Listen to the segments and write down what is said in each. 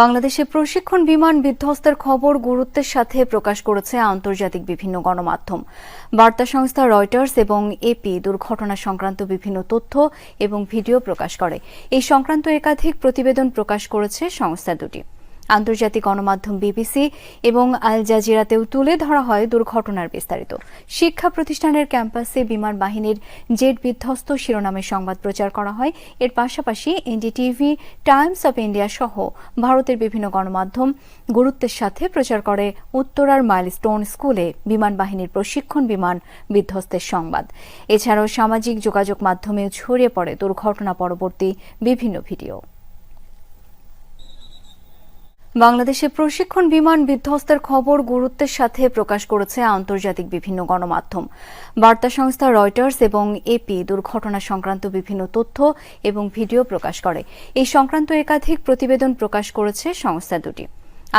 বাংলাদেশে প্রশিক্ষণ বিমান বিধ্বস্তের খবর গুরুত্বের সাথে প্রকাশ করেছে আন্তর্জাতিক বিভিন্ন গণমাধ্যম। বার্তা সংস্থা রয়টার্স এবং এপি দুর্ঘটনা সংক্রান্ত বিভিন্ন তথ্য এবং ভিডিও প্রকাশ করে। এই সংক্রান্ত একাধিক প্রতিবেদন প্রকাশ করেছে সংস্থা দুটি। আন্তর্জাতিক গণমাধ্যম বিবিসি এবং আল জাজিরাতেও তুলে ধরা হয় দুর্ঘটনার বিস্তারিত। শিক্ষা প্রতিষ্ঠানের ক্যাম্পাসে বিমান বাহিনীর জেট বিধ্বস্ত শিরোনামে সংবাদ প্রচার করা হয়। এর পাশাপাশি এনডিটিভি, টাইমস অব ইন্ডিয়া সহ ভারতের বিভিন্ন গণমাধ্যম গুরুত্বের সাথে প্রচার করে উত্তরার মাইলস্টোন স্কুলে বিমান বাহিনীর প্রশিক্ষণ বিমান বিধ্বস্তের সংবাদ। এছাড়াও সামাজিক যোগাযোগ মাধ্যমেও ছড়িয়ে পড়ে দুর্ঘটনা পরবর্তী বিভিন্ন ভিডিও। বাংলাদেশে প্রশিক্ষণ বিমান বিধ্বস্তের খবর গুরুত্বের সাথে প্রকাশ করেছে আন্তর্জাতিক বিভিন্ন গণমাধ্যম। বার্তা সংস্থা রয়টার্স এবং এপি দুর্ঘটনা সংক্রান্ত বিভিন্ন তথ্য এবং ভিডিও প্রকাশ করে। এই সংক্রান্ত একাধিক প্রতিবেদন প্রকাশ করেছে সংস্থা দুটি।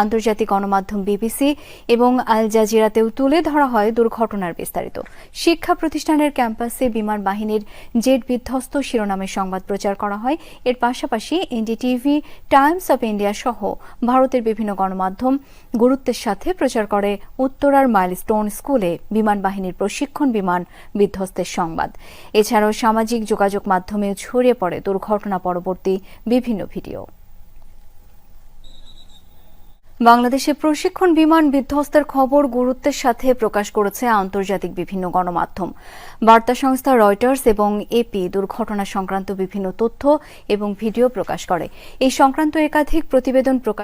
আন্তর্জাতিক গণমাধ্যম বিবিসি এবং আল জাজিরাতেও তুলে ধরা হয় দুর্ঘটনার বিস্তারিত। শিক্ষা প্রতিষ্ঠানের ক্যাম্পাসে বিমান বাহিনীর জেট বিধ্বস্ত শিরোনামে সংবাদ প্রচার করা হয়। এর পাশাপাশি এনডিটিভি, টাইমস অব ইন্ডিয়া সহ ভারতের বিভিন্ন গণমাধ্যম গুরুত্বের সাথে প্রচার করে উত্তরার মাইলস্টোন স্কুলে বিমান বাহিনীর প্রশিক্ষণ বিমান বিধ্বস্তের সংবাদ। এছাড়াও সামাজিক যোগাযোগ মাধ্যমেও ছড়িয়ে পড়ে দুর্ঘটনা পরবর্তী বিভিন্ন ভিডিও। বাংলাদেশে প্রশিক্ষণ বিমান বিধ্বস্তের খবর গুরুত্বের সাথে প্রকাশ করেছে আন্তর্জাতিক বিভিন্ন গণমাধ্যম। বার্তা সংস্থা রয়টার্স এবং এপি দুর্ঘটনা সংক্রান্ত বিভিন্ন তথ্য এবং ভিডিও প্রকাশ করে। এই সংক্রান্ত একাধিক প্রতিবেদন প্রকাশ